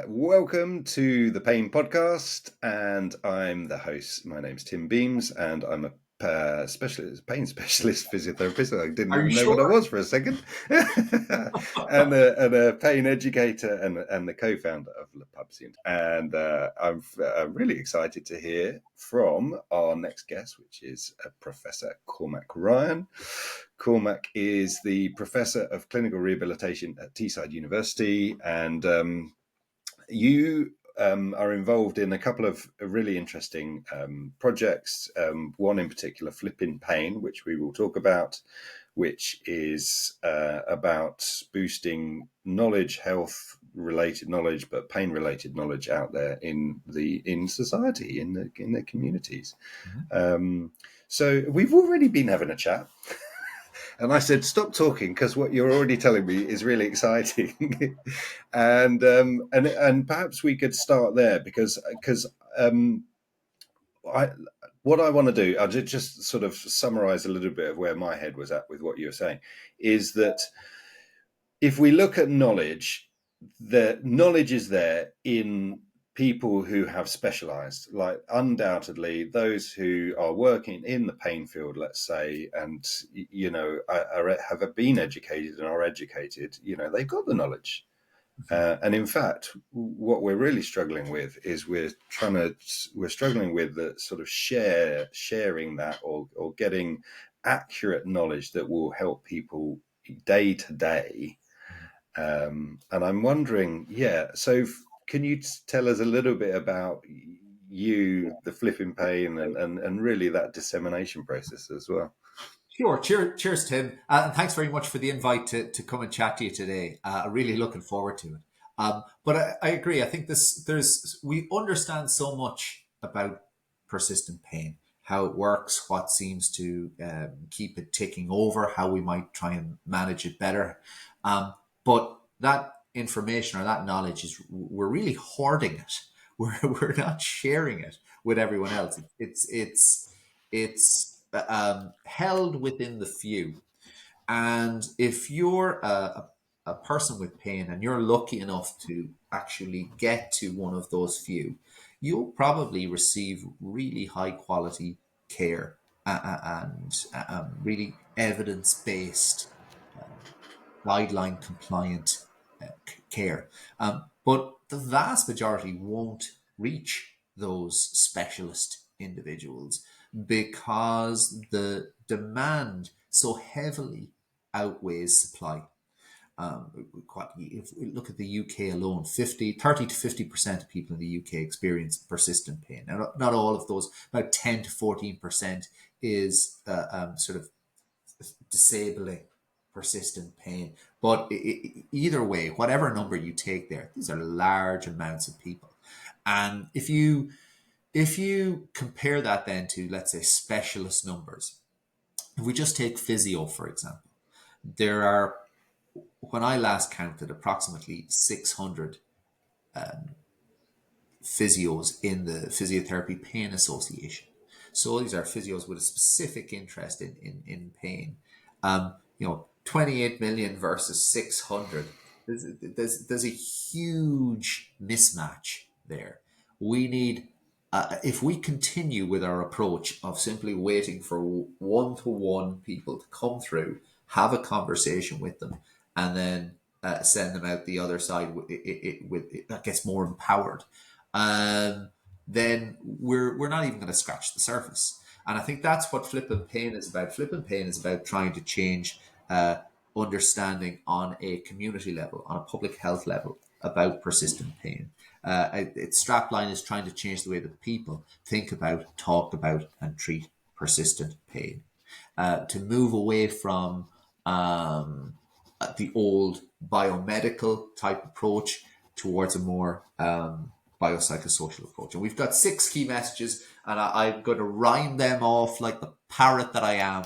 Welcome to the Pain Podcast, and I'm the host. My name's Tim Beams, and I'm a pain specialist physiotherapist. I didn't Are you even know what I sure? was for a second, and a pain educator and the co-founder of Le Pubscient. And I'm really excited to hear from our next guest, which is Professor Cormac Ryan. Cormac is the Professor of Clinical Rehabilitation at Teesside University, and you are involved in a couple of really interesting projects. One in particular, Flippin Pain, which we will talk about, which is about boosting knowledge, health-related knowledge, but pain-related knowledge out there in society, in the communities. So we've already been having a chat. And I said, "Stop talking, because what you're already telling me is really exciting." and perhaps we could start there because I what I want to do, I'll just sort of summarize a little bit of where my head was at with what you were saying, is that if we look at knowledge, the knowledge is there in people who have specialized, like undoubtedly those who are working in the pain field, let's say, and have been educated and are educated, they've got the knowledge. And in fact, what we're really struggling with is we're struggling with the sort of sharing that or getting accurate knowledge that will help people day to day. And I'm wondering, so can you tell us a little bit about you, the Flipping Pain, and really that dissemination process as well? Sure. Cheers, Tim. And thanks very much for the invite to come and chat to you today. Really looking forward to it. But I agree. I think we understand so much about persistent pain, how it works, what seems to keep it ticking over, how we might try and manage it better. But that information or that knowledge we're really hoarding it. We're not sharing it with everyone else. It's held within the few. And if you're a person with pain and you're lucky enough to actually get to one of those few, you'll probably receive really high quality care and really evidence based, guideline compliant care. But the vast majority won't reach those specialist individuals because the demand so heavily outweighs supply. If we look at the UK alone, 30 to 50% of people in the UK experience persistent pain. Now, not all of those, about 10 to 14% is sort of disabling persistent pain. But either way, whatever number you take there, these are large amounts of people. And if you compare that then to, let's say, specialist numbers, if we just take physio, for example, there are, when I last counted, approximately 600 physios in the Physiotherapy Pain Association. So these are physios with a specific interest in pain. 28 million versus 600. There's a huge mismatch there. We need, if we continue with our approach of simply waiting for one-to-one people to come through, have a conversation with them, and then send them out the other side that gets more empowered, then we're not even going to scratch the surface. And I think that's what Flippin Pain is about. Flippin Pain is about trying to change understanding on a community level, on a public health level, about persistent pain. Its strapline is trying to change the way that people think about, talk about, and treat persistent pain. To move away from the old biomedical type approach towards a more biopsychosocial approach. And we've got 6 key messages, and I'm going to rhyme them off like the parrot that I am.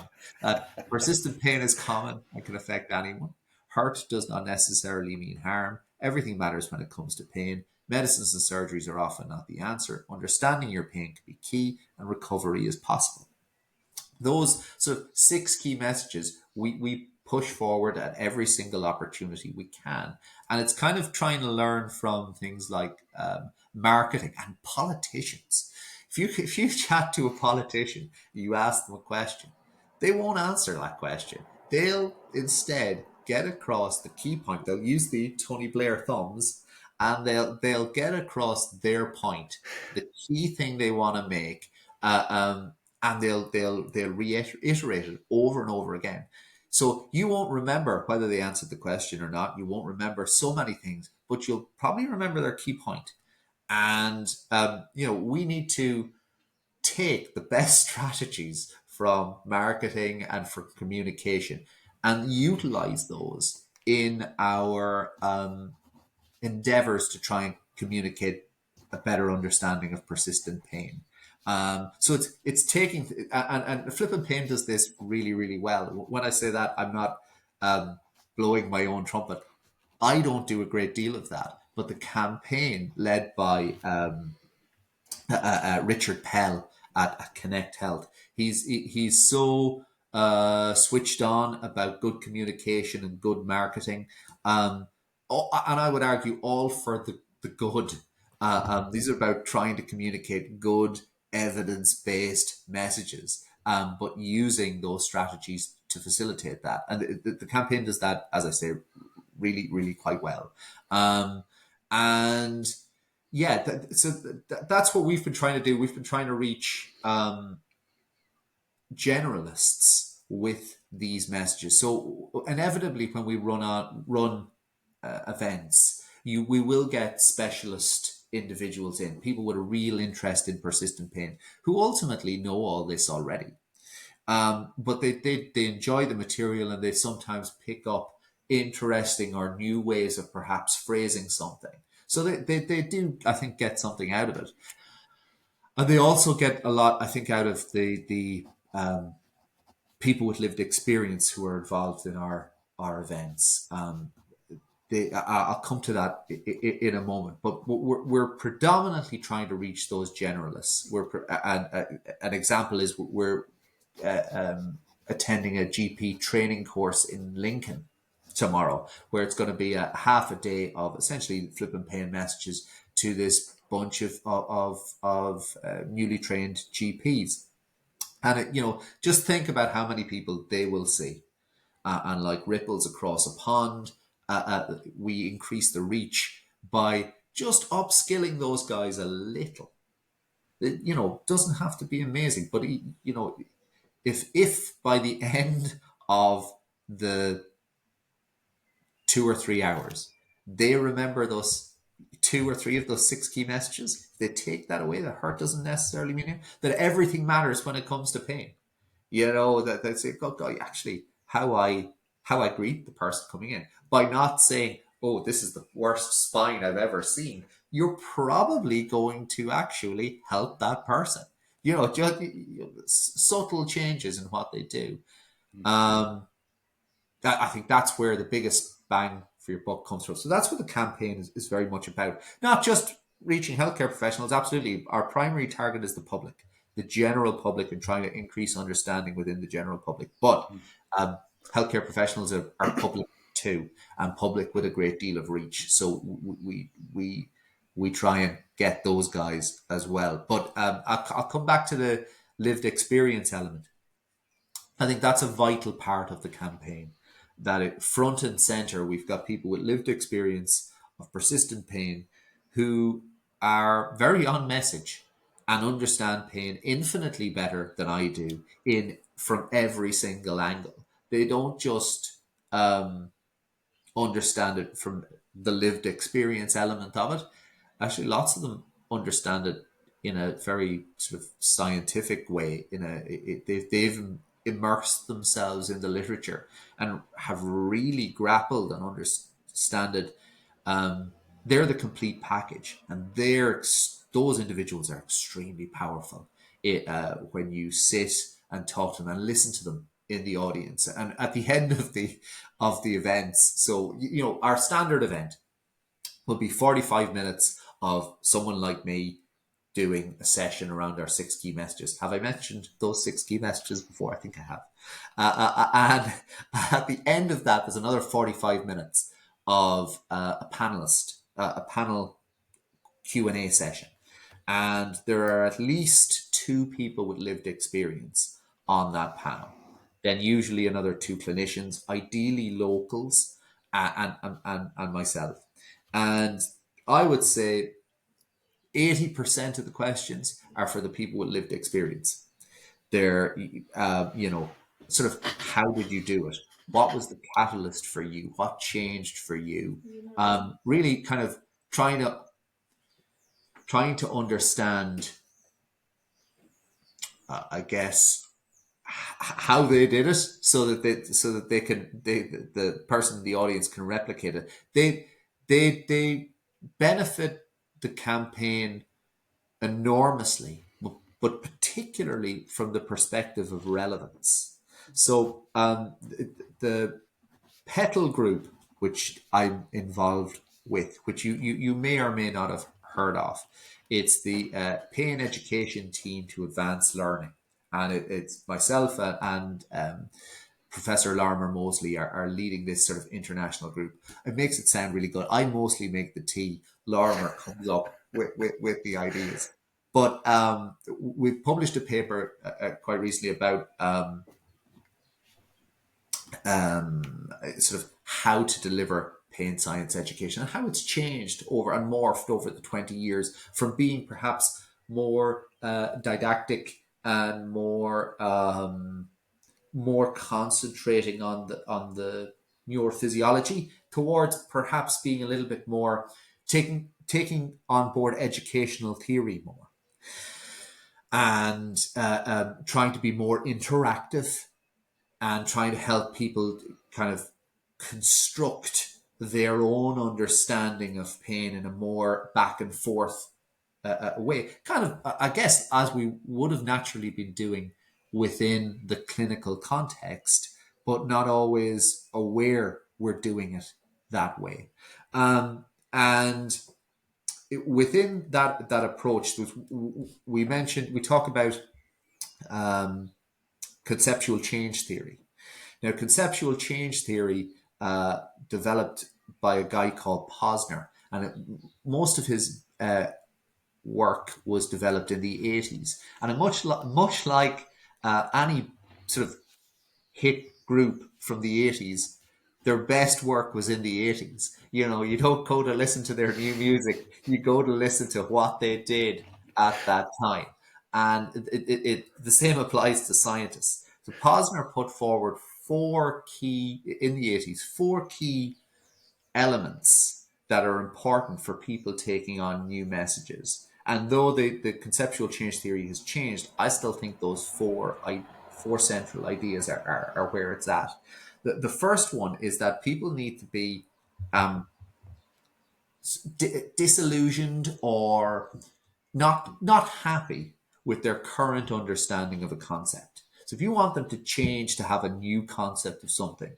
Persistent pain is common and can affect anyone. Hurt does not necessarily mean harm. Everything matters when it comes to pain. Medicines and surgeries are often not the answer. Understanding your pain can be key, and recovery is possible. Those sort of 6 key messages, we push forward at every single opportunity we can. And it's kind of trying to learn from things like marketing and politicians. If you chat to a politician, you ask them a question, they won't answer that question. They'll instead get across the key point. They'll use the Tony Blair thumbs, and they'll get across their point, the key thing they want to make, and they'll reiterate it over and over again. So you won't remember whether they answered the question or not. You won't remember so many things, but you'll probably remember their key point. And we need to take the best strategies from marketing and from communication and utilize those in our endeavors to try and communicate a better understanding of persistent pain. So it's taking and Flippin Pain does this really, really well. When I say that, I'm not blowing my own trumpet. I don't do a great deal of that, but the campaign led by Richard Pell at Connect Health. He's so switched on about good communication and good marketing, and I would argue all for the good. These are about trying to communicate good evidence-based messages, but using those strategies to facilitate that. And the campaign does that, as I say, really, really quite well. And yeah, that's what we've been trying to do. We've been trying to reach generalists with these messages. So inevitably, when we run events, we will get specialist individuals in, people with a real interest in persistent pain, who ultimately know all this already. But they enjoy the material, and they sometimes pick up interesting or new ways of perhaps phrasing something. So they do, I think, get something out of it. And they also get a lot, I think, out of the people with lived experience who are involved in our events. I'll come to that in a moment, but we're predominantly trying to reach those generalists. An example is we're attending a GP training course in Lincoln tomorrow, where it's going to be a half a day of essentially Flippin Pain messages to this bunch of newly trained GPs. And just think about how many people they will see, and like ripples across a pond, we increase the reach by just upskilling those guys a little. It, doesn't have to be amazing, but if by the end of the 2 or 3 hours they remember those 2 or 3 of those 6 key messages, they take that away. The hurt doesn't necessarily mean that everything matters when it comes to pain. That they say, "God, actually, how I greet the person coming in, by not saying, 'Oh, this is the worst spine I've ever seen,' you're probably going to actually help that person." Just subtle changes in what they do. I think that's where the biggest bang for your buck comes from. So that's what the campaign is very much about. Not just reaching healthcare professionals. Absolutely, our primary target is the public, the general public, and trying to increase understanding within the general public. But healthcare professionals are public too, and public with a great deal of reach. So we try and get those guys as well. But I'll come back to the lived experience element. I think that's a vital part of the campaign. That front and center, we've got people with lived experience of persistent pain who are very on message and understand pain infinitely better than I do from every single angle. They don't just understand it from the lived experience element of it. Actually, lots of them understand it in a very sort of scientific way. They've immersed themselves in the literature and have really grappled and understand it. They're the complete package, and those individuals are extremely powerful. When you sit and talk to them and listen to them in the audience, and at the end of the events. So our standard event will be 45 minutes of someone like me doing a session around our 6 key messages. Have I mentioned those 6 key messages before? I think I have. And at the end of that, there's another 45 minutes of a panel Q&A session. And there are at least two people with lived experience on that panel. Then usually another two clinicians, ideally locals, and myself. And I would say 80% of the questions are for the people with lived experience. They're, sort of, how did you do it? What was the catalyst for you? What changed for you? Really kind of trying to understand, I guess, how they did it, so that the person in the audience can replicate it. They benefit the campaign enormously, but particularly from the perspective of relevance. So the Petal group, which I'm involved with, which you may or may not have heard of, it's the Pain Education Team to Advance Learning. And it's myself and Professor Larmer Mosley are leading this sort of international group. It makes it sound really good. I mostly make the tea. Larmer comes up with the ideas. But we've published a paper quite recently about sort of how to deliver pain science education and how it's changed over and morphed over the 20 years from being perhaps more didactic and more concentrating on the neurophysiology towards perhaps being a little bit more taking on board educational theory more, and trying to be more interactive and trying to help people kind of construct their own understanding of pain in a more back and forth way. Kind of, I guess, as we would have naturally been doing within the clinical context, but not always aware we're doing it that way. And within that approach, we talk about conceptual change theory. Now, conceptual change theory developed by a guy called Posner, and most of his work was developed in the 80s. And much like any sort of hit group from the 80s, their best work was in the 80s. You don't go to listen to their new music, you go to listen to what they did at that time. And the same applies to scientists. So Posner put forward in the 80s, four key elements that are important for people taking on new messages. And though the conceptual change theory has changed, I still think those four central ideas are where it's at. The first one is that people need to be disillusioned or not happy with their current understanding of a concept. So if you want them to change to have a new concept of something,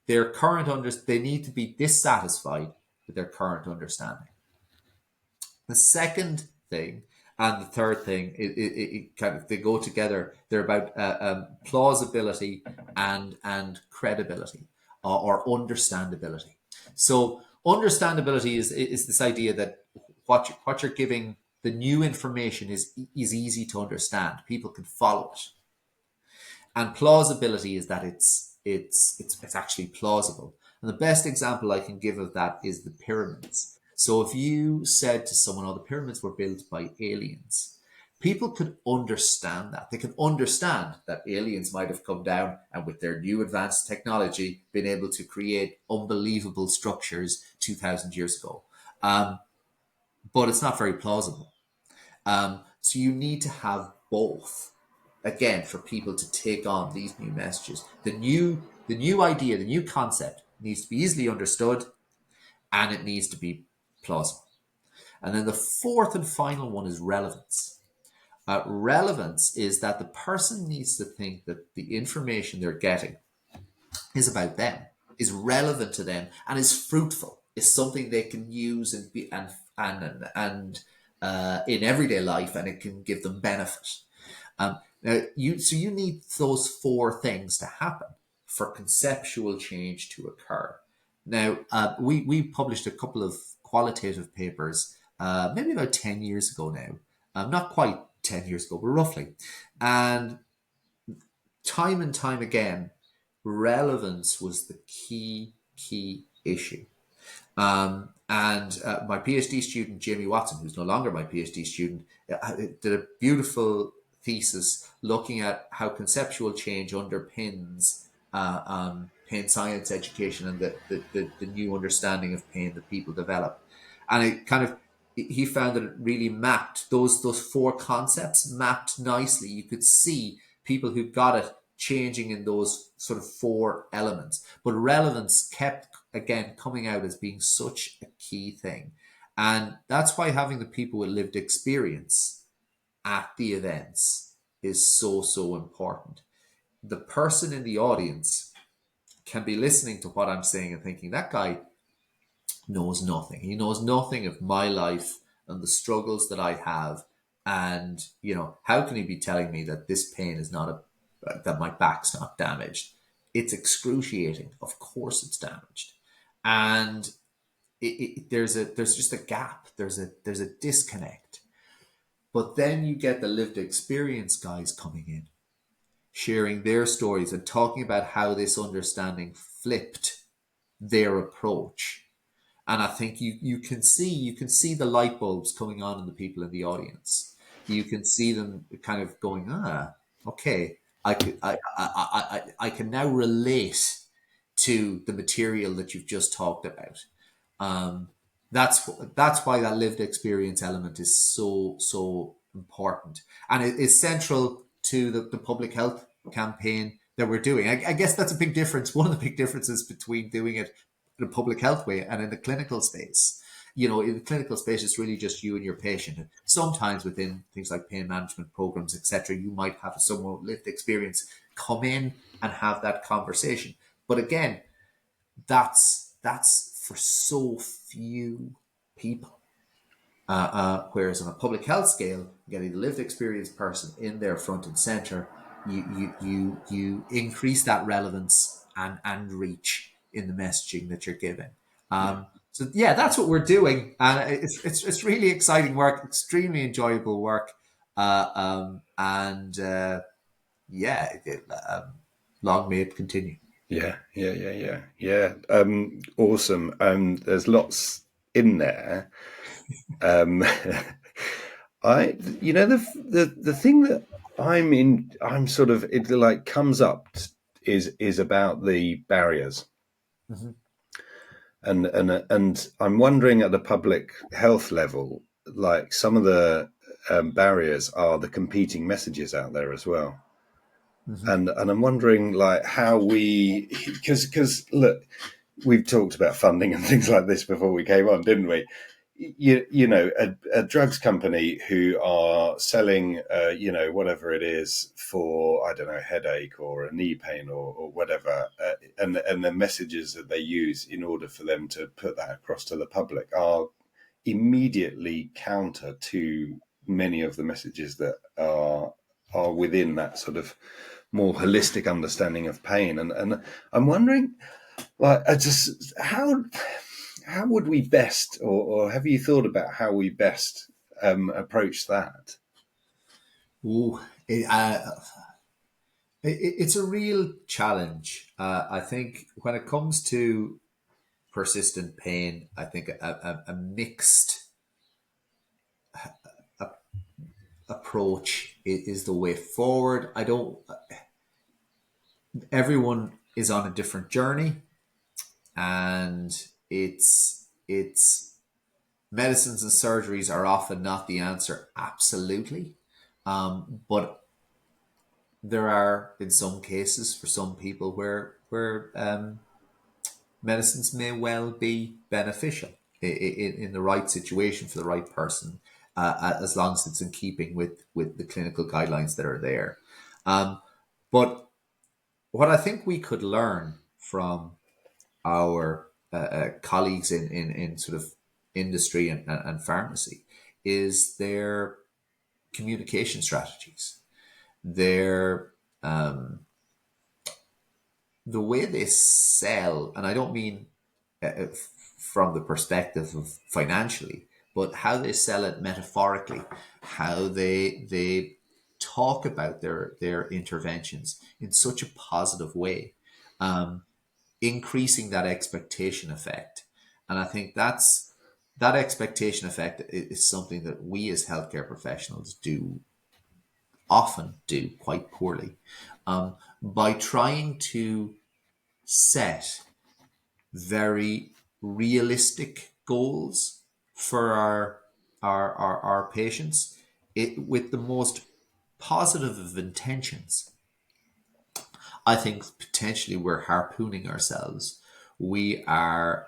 they need to be dissatisfied with their current understanding. The second thing and the third thing, it kind of, they go together. They're about plausibility and credibility, or understandability. So understandability is this idea that what you're giving, the new information is easy to understand. People can follow it. And plausibility is that it's actually plausible. And the best example I can give of that is the pyramids. So if you said to someone, "Oh, the pyramids were built by aliens," people could understand that. They can understand that aliens might have come down and, with their new advanced technology, been able to create unbelievable structures 2,000 years ago. But it's not very plausible. So you need to have both, again, for people to take on these new messages. The new idea, the new concept needs to be easily understood, and it needs to be plausible. And then the fourth and final one is relevance. Relevance is that the person needs to think that the information they're getting is about them, is relevant to them, and is fruitful, is something they can use and in everyday life, and it can give them benefit. You need those four things to happen for conceptual change to occur. Now, we published a couple of qualitative papers, maybe about 10 years ago now, not quite 10 years ago, but roughly, and time and time again, relevance was the key issue. And my PhD student, Jamie Watson, who's no longer my PhD student, did a beautiful thesis looking at how conceptual change underpins pain science education and the new understanding of pain that people develop. And it kind of, he found that it really mapped those four concepts mapped nicely. You could see people who got it changing in those sort of four elements. But relevance kept, again, coming out as being such a key thing. And that's why having the people with lived experience at the events is so important. The person in the audience can be listening to what I'm saying and thinking, that guy knows nothing. He knows nothing of my life and the struggles that I have. And, how can he be telling me that this pain is not that my back's not damaged? It's excruciating. Of course it's damaged. And there's just a gap. There's a disconnect. But then you get the lived experience guys coming in, sharing their stories and talking about how this understanding flipped their approach. And I think you can see the light bulbs coming on in the people in the audience. You can see them kind of going, okay, I can now relate to the material that you've just talked about. Um, that's why that lived experience element is so important, and it is central to the public health campaign that we're doing. I guess that's a big difference. One of the big differences between doing it in a public health way and in the clinical space. In the clinical space, it's really just you and your patient. And sometimes within things like pain management programs, etc., you might have someone with lived experience come in and have that conversation. But again, that's for so few people. Whereas on a public health scale, getting the lived experience person in there front and center, you increase that relevance and reach in the messaging that you're giving. Yeah. So yeah, that's what we're doing, and it's really exciting work, extremely enjoyable work, and long may it continue. Yeah. Awesome. There's lots in there. Um, the thing that I'm sort of, it like comes up is about the barriers. Mhm. And I'm wondering at the public health level, like some of the barriers are the competing messages out there as well. Mhm. And I'm wondering like how because look, we've talked about funding and things like this before we came on, didn't we? A drugs company who are selling, whatever it is for, I don't know, headache or a knee pain or whatever, and the messages that they use in order for them to put that across to the public are immediately counter to many of the messages that are within that sort of more holistic understanding of pain. And I'm wondering, like, I just how would we best, or have you thought about how we best approach that? Ooh, it's a real challenge. I think when it comes to persistent pain, I think a mixed approach is the way forward. I don't. Everyone is on a different journey, and it's medicines and surgeries are often not the answer. Absolutely, but there are in some cases for some people where medicines may well be beneficial in the right situation for the right person, as long as it's in keeping with the clinical guidelines that are there. But what I think we could learn from our colleagues in sort of industry and pharmacy is their communication strategies. They're the way they sell, and I don't mean from the perspective of financially, but how they sell it metaphorically, how they talk about their interventions in such a positive way, um, increasing that expectation effect. And I think that expectation effect is something that we as healthcare professionals do often do quite poorly, by trying to set very realistic goals for our patients, it with the most positive of intentions. I think potentially we're harpooning ourselves. We are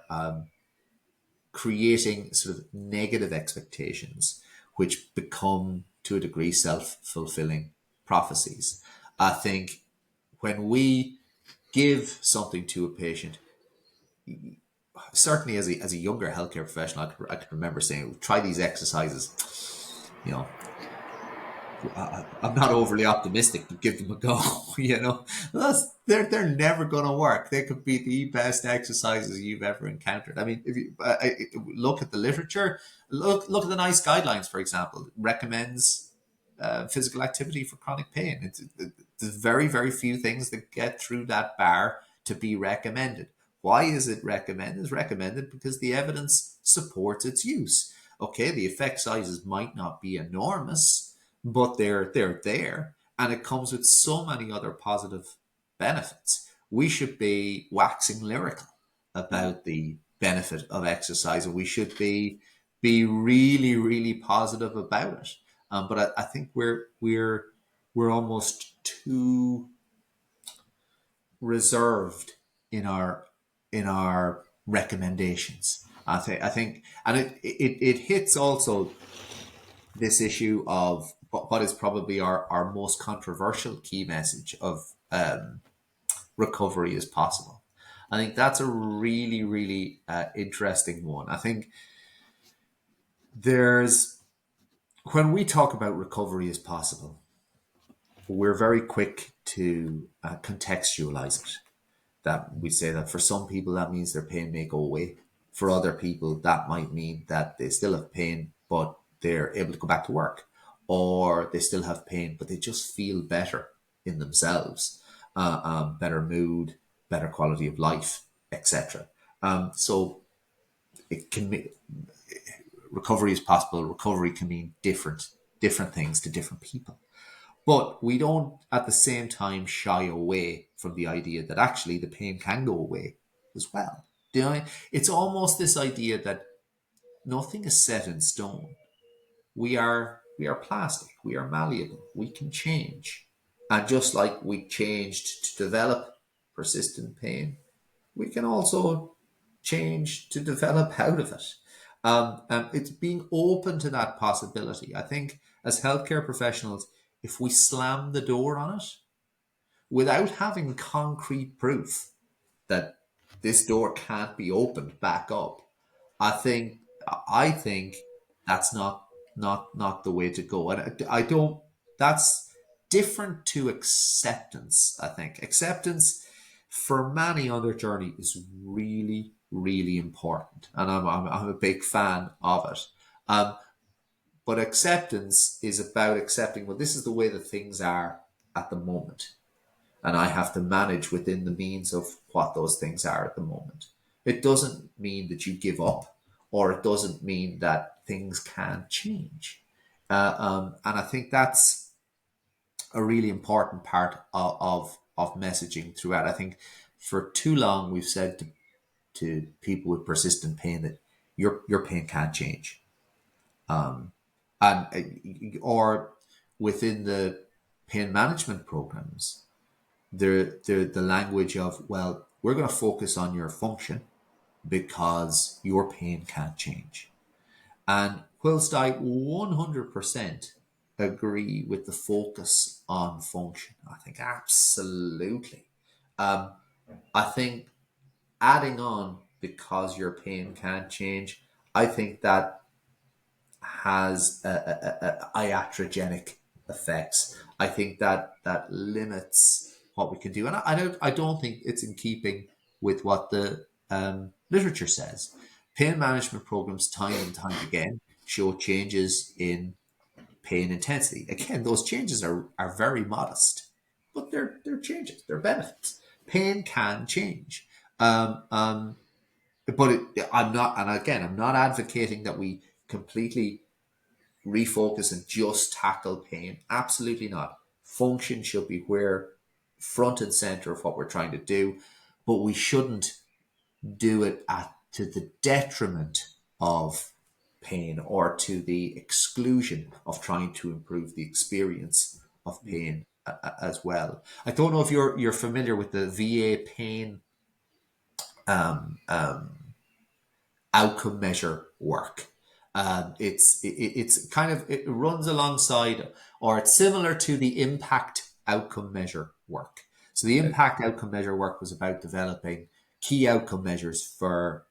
creating sort of negative expectations, which become to a degree self-fulfilling prophecies. I think when we give something to a patient, certainly as a younger healthcare professional, I could remember saying, try these exercises. You know, I'm not overly optimistic, but give them a go. They're never going to work. They could be the best exercises you've ever encountered. I mean, if you look at the literature, look at the NICE guidelines, for example, it recommends physical activity for chronic pain. There's very, very few things that get through that bar to be recommended. Why is it recommended? It's recommended because the evidence supports its use. Okay, the effect sizes might not be enormous, but they're there, and it comes with so many other positive benefits. We should be waxing lyrical about the benefit of exercise, and we should be really, really positive about it. But I think we're almost too reserved in our recommendations. I think, and it hits also this issue of what is probably our most controversial key message of recovery is possible. I think that's a really, really interesting one. I think there's when we talk about recovery is possible, we're very quick to contextualize it. That we say that for some people that means their pain may go away. For other people, that might mean that they still have pain, but they're able to go back to work, or they still have pain, but they just feel better in themselves, better mood, better quality of life, etc. So it can be, recovery is possible. Recovery can mean different things to different people. But we don't at the same time shy away from the idea that actually the pain can go away as well. Do you know? It's almost this idea that nothing is set in stone. We are plastic. We are malleable. We can change. And just like we changed to develop persistent pain, we can also change to develop out of it. And it's being open to that possibility. I think as healthcare professionals, if we slam the door on it without having concrete proof that this door can't be opened back up, I think I think that's not the way to go. And I don't. That's different to acceptance. I think acceptance for many on their journey is really, really important, and I'm a big fan of it. Um, but acceptance is about accepting, well, this is the way that things are at the moment, and I have to manage within the means of what those things are at the moment. It doesn't mean that you give up, or it doesn't mean that things can't change. And I think that's a really important part of messaging throughout. I think for too long we've said to people with persistent pain that your pain can't change, and or within the pain management programs, the language of, well, we're going to focus on your function because your pain can't change. And whilst I 100% agree with the focus on function, I think absolutely. Um, I think adding on because your pain can't change, I think that has a iatrogenic effects, I think that that limits what we can do. And I don't think it's in keeping with what the literature says. Pain management programs, time and time again, show changes in pain intensity. Again, those changes are very modest, but they're changes, they're benefits. Pain can change. Um, um, but I'm not, and again, I'm not advocating that we completely refocus and just tackle pain. Absolutely not. Function should be where front and center of what we're trying to do, but we shouldn't do it to the detriment of pain or to the exclusion of trying to improve the experience of pain as well. I don't know if you're familiar with the VA pain um, um, outcome measure work. It's kind of, it runs alongside, or it's similar to the impact outcome measure work. So the impact outcome measure work was about developing key outcome measures for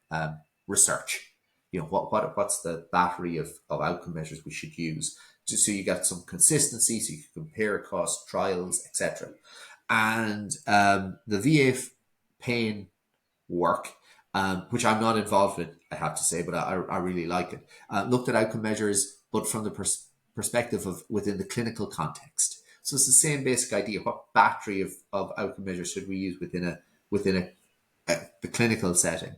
research. You know, what's the battery of outcome measures we should use, just so you get some consistency, so you can compare across trials, etc. And the VA pain work, which I'm not involved with, I have to say, but I really like it. Looked at outcome measures, but from the perspective of within the clinical context. So it's the same basic idea. What battery of outcome measures should we use within the clinical setting?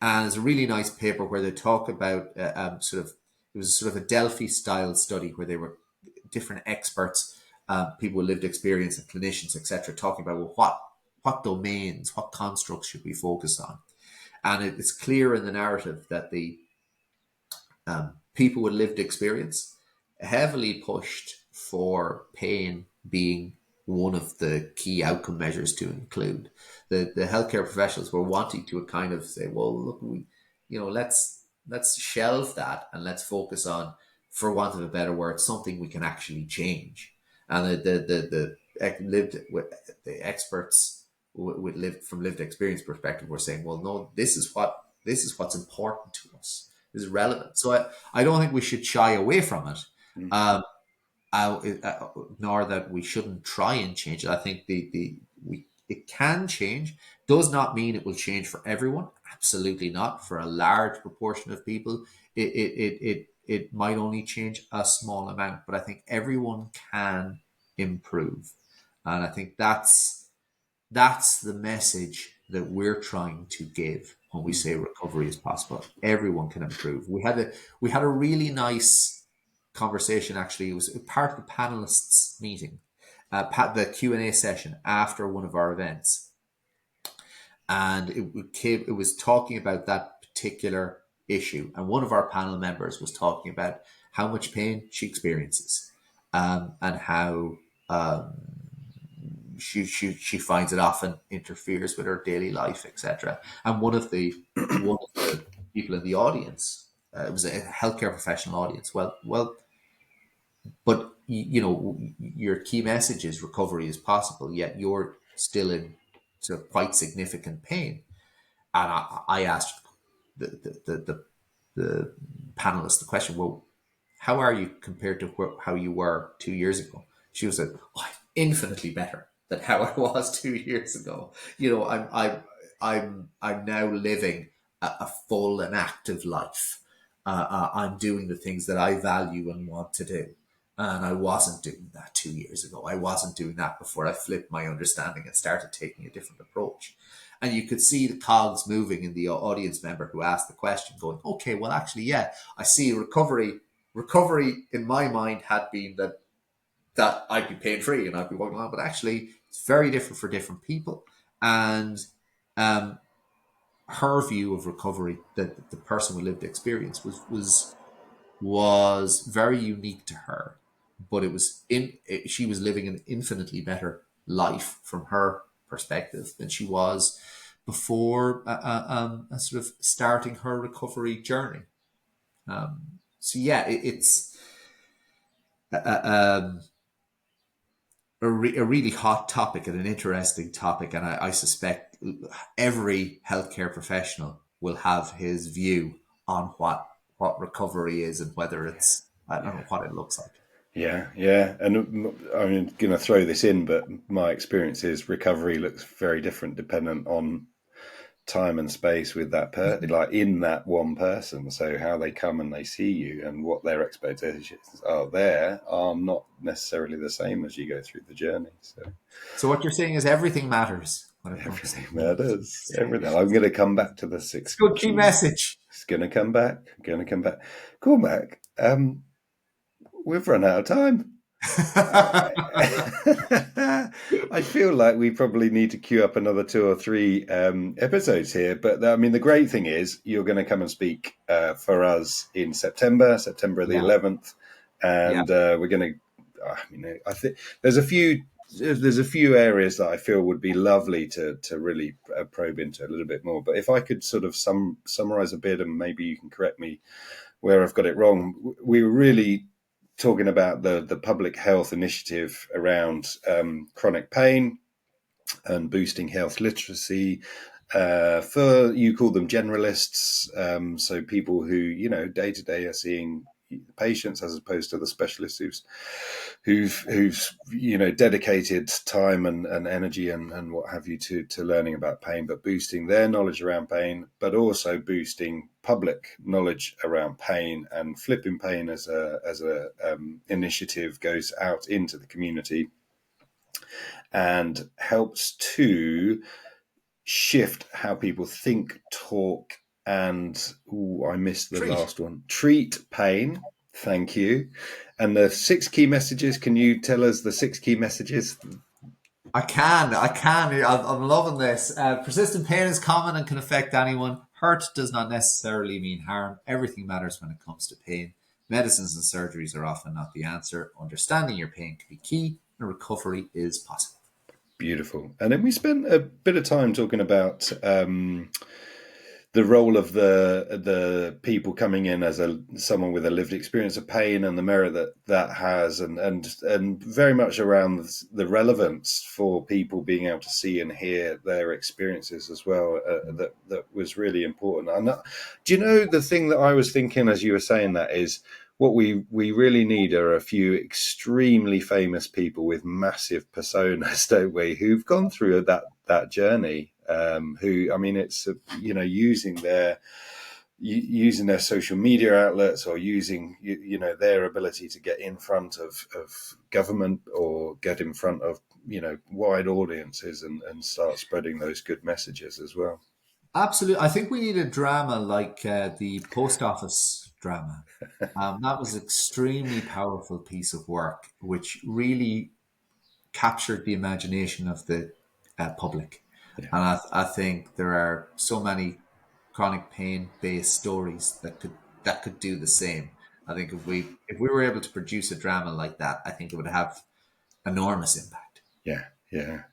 And it's a really nice paper where they talk about it was sort of a Delphi style study where they were different experts, people with lived experience and clinicians, etc., talking about, well, what domains, what constructs should we focus on? And it's clear in the narrative that the people with lived experience heavily pushed for pain being one of the key outcome measures to include. The healthcare professionals were wanting to kind of say, well, look, let's shelve that and let's focus on, for want of a better word, something we can actually change. And the experts with lived experience perspective were saying, well, no, this is what's important to us, is relevant. So I don't think we should shy away from it, um, nor that we shouldn't try and change it. I think it can change. Does not mean it will change for everyone. Absolutely not. For a large proportion of people, it might only change a small amount. But I think everyone can improve, and I think that's the message that we're trying to give when we say recovery is possible. Everyone can improve. We had a really nice conversation. Actually, it was part of the panelists meeting, the Q&A session after one of our events, and it was talking about that particular issue. And one of our panel members was talking about how much pain she experiences, and how she finds it often interferes with her daily life, etc. And one of the people in the audience, it was a healthcare professional audience. Well, but your key message is recovery is possible, yet you're still in sort of quite significant pain. And I asked the panelists the question, well, how are you compared to how you were 2 years ago? She was like, oh, I'm infinitely better than how I was 2 years ago. I'm now living a full and active life. I'm doing the things that I value and want to do. And I wasn't doing that 2 years ago. I wasn't doing that before I flipped my understanding and started taking a different approach. And you could see the cogs moving in the audience member who asked the question, going, okay, well, actually, yeah, I see recovery. Recovery in my mind had been that I'd be pain free and I'd be walking along, but actually, it's very different for different people. And her view of recovery, that the person with lived experience, was very unique to her, but she was living an infinitely better life from her perspective than she was before sort of starting her recovery journey. So yeah, it's um, a really hot topic and an interesting topic, and I suspect every healthcare professional will have his view on what recovery is and whether it's, I don't know, Yeah. what it looks like. Yeah, yeah. And I'm going to throw this in, but my experience is recovery looks very different dependent on time and space with that like in that one person. So how they come and they see you and what their expectations are there are not necessarily the same as you go through the journey. So So what you're saying is everything matters when it comes to everything pain. matters. Everything. I'm going to come back to the It's six a good key key. message. It's going to come back. Going to come back. Cormac, we've run out of time. I feel like we probably need to queue up another two or three episodes here. But I mean, the great thing is you're going to come and speak for us in September the Yeah, 11th, yeah. and we're going to. I mean, I think there's a few areas that I feel would be lovely to really probe into a little bit more. But if I could sort of summarize a bit, and maybe you can correct me where I've got it wrong. We were really talking about the public health initiative around chronic pain and boosting health literacy. For you call them generalists, so people who day to day are seeing patients as opposed to the specialists who've dedicated time and energy and what have you to learning about pain, but boosting their knowledge around pain, but also boosting public knowledge around pain. And Flippin Pain as a initiative goes out into the community and helps to shift how people think, talk, and I missed the Treat. last one. Treat pain. Thank you. And the six key messages. Can you tell us the six key messages? I can. I'm loving this. Persistent pain is common and can affect anyone. Hurt does not necessarily mean harm. Everything matters when it comes to pain. Medicines and surgeries are often not the answer. Understanding your pain can be key, and recovery is possible. Beautiful. And then we spent a bit of time talking about the role of the people coming in as someone with a lived experience of pain and the merit that has, and very much around the relevance for people being able to see and hear their experiences as well. That was really important. And do you know the thing that I was thinking as you were saying that is what we really need are a few extremely famous people with massive personas, don't we, who've gone through that journey. Who, I mean, it's using their social media outlets or using their ability to get in front of government or get in front of wide audiences and start spreading those good messages as well. Absolutely. I think we need a drama like the post office drama. That was an extremely powerful piece of work, which really captured the imagination of the public. Yeah, And I think there are so many chronic pain based stories that could do the same. I think if we were able to produce a drama like that, I think it would have enormous impact. yeah,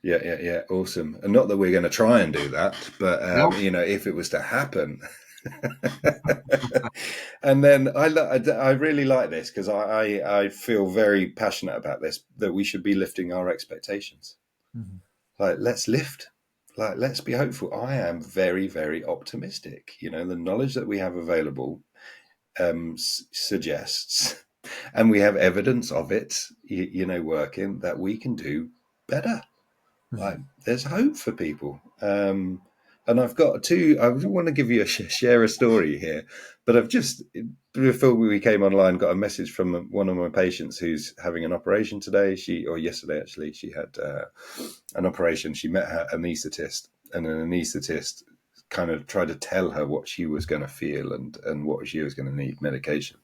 yeah. Awesome. And not that we're going to try and do that, but No. if it was to happen. And then I really like this because I feel very passionate about this, that we should be lifting our expectations. Mhm. Like, let's lift, like, let's be hopeful. I am very, very optimistic. The knowledge that we have available suggests, and we have evidence of it, working, that we can do better. Like, Mhm. there's hope for people. And I've got two. I want to give you share a story here, but I've just before we came online got a message from one of my patients who's having an operation today. Or yesterday actually, she had an operation. She met her anaesthetist, and an anaesthetist kind of tried to tell her what she was going to feel and what she was going to need medication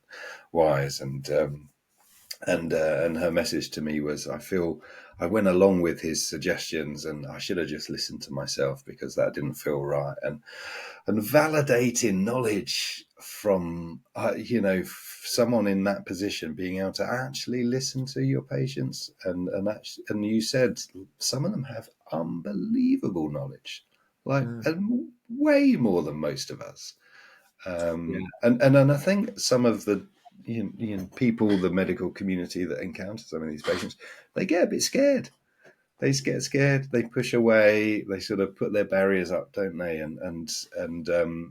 wise, and her message to me was, I feel I went along with his suggestions and I should have just listened to myself because that didn't feel right. And validating knowledge from someone in that position, being able to actually listen to your patients, and you said some of them have unbelievable knowledge, like, Mm. and way more than most of us. Yeah. And I think some of the people, the medical community that encounter some of these patients, they get a bit scared. They get scared. They push away. They sort of put their barriers up, don't they? And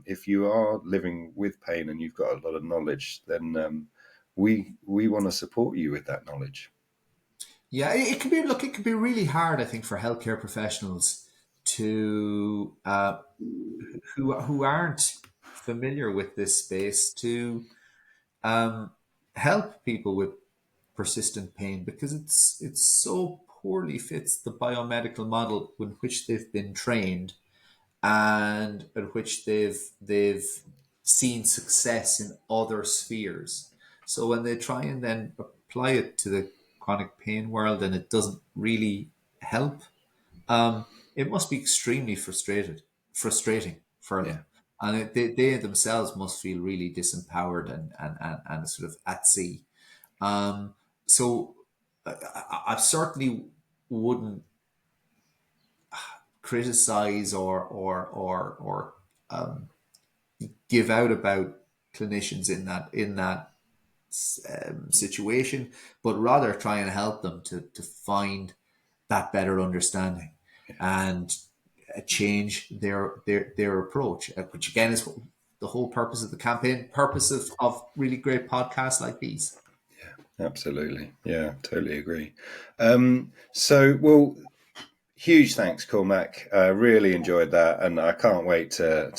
if you are living with pain and you've got a lot of knowledge, then we want to support you with that knowledge. Yeah, it can be. Look, it can be really hard, I think, for healthcare professionals to who aren't familiar with this space to um, help people with persistent pain, because it's so poorly fits the biomedical model in which they've been trained and in which they've seen success in other spheres. So when they try and then apply it to the chronic pain world and it doesn't really help, um, it must be extremely frustrating for Yeah. them. And they themselves must feel really disempowered and sort of at sea. So I certainly wouldn't criticize or give out about clinicians in that situation, but rather try and help them to find that better understanding and change their approach, which again is the whole purpose of the campaign, purpose of really great podcasts like these. Absolutely. Yeah, totally agree. Well, huge thanks, Cormac. I really enjoyed that, and I can't wait to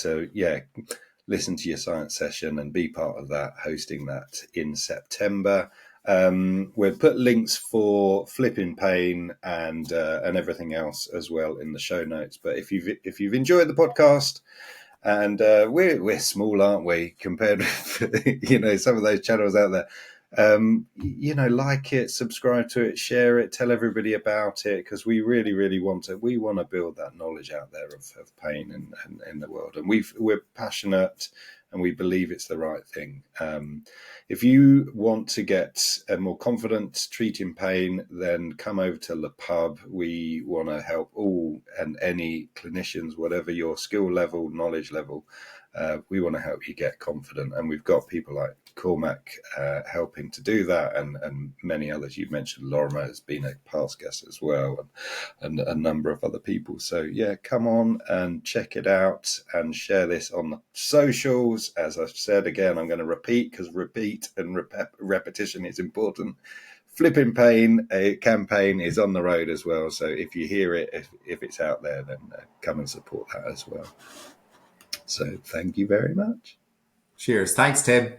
listen to your science session and be part of that, hosting that in September. We'll put links for Flippin Pain and everything else as well in the show notes. But if you've enjoyed the podcast, and we're small, aren't we, compared with some of those channels out there. Like it, subscribe to it, share it, tell everybody about it, because we really, really want to build that knowledge out there of pain and in the world, and we're passionate and we believe it's the right thing. If you want to get more confident treating pain, then come over to the pub. We want to help all and any clinicians, whatever your skill level, knowledge level. We want to help you get confident, and we've got people like Cormac helping to do that, and many others. You've mentioned Lorimer has been a past guest as well, and a number of other people. So yeah, come on and check it out and share this on the socials. As I've said again, I'm going to repeat, because repeat and repetition is important. Flippin Pain, a campaign, is on the road as well. So if you hear it, if it's out there, then come and support that as well. So thank you very much. Cheers. Thanks, Tim.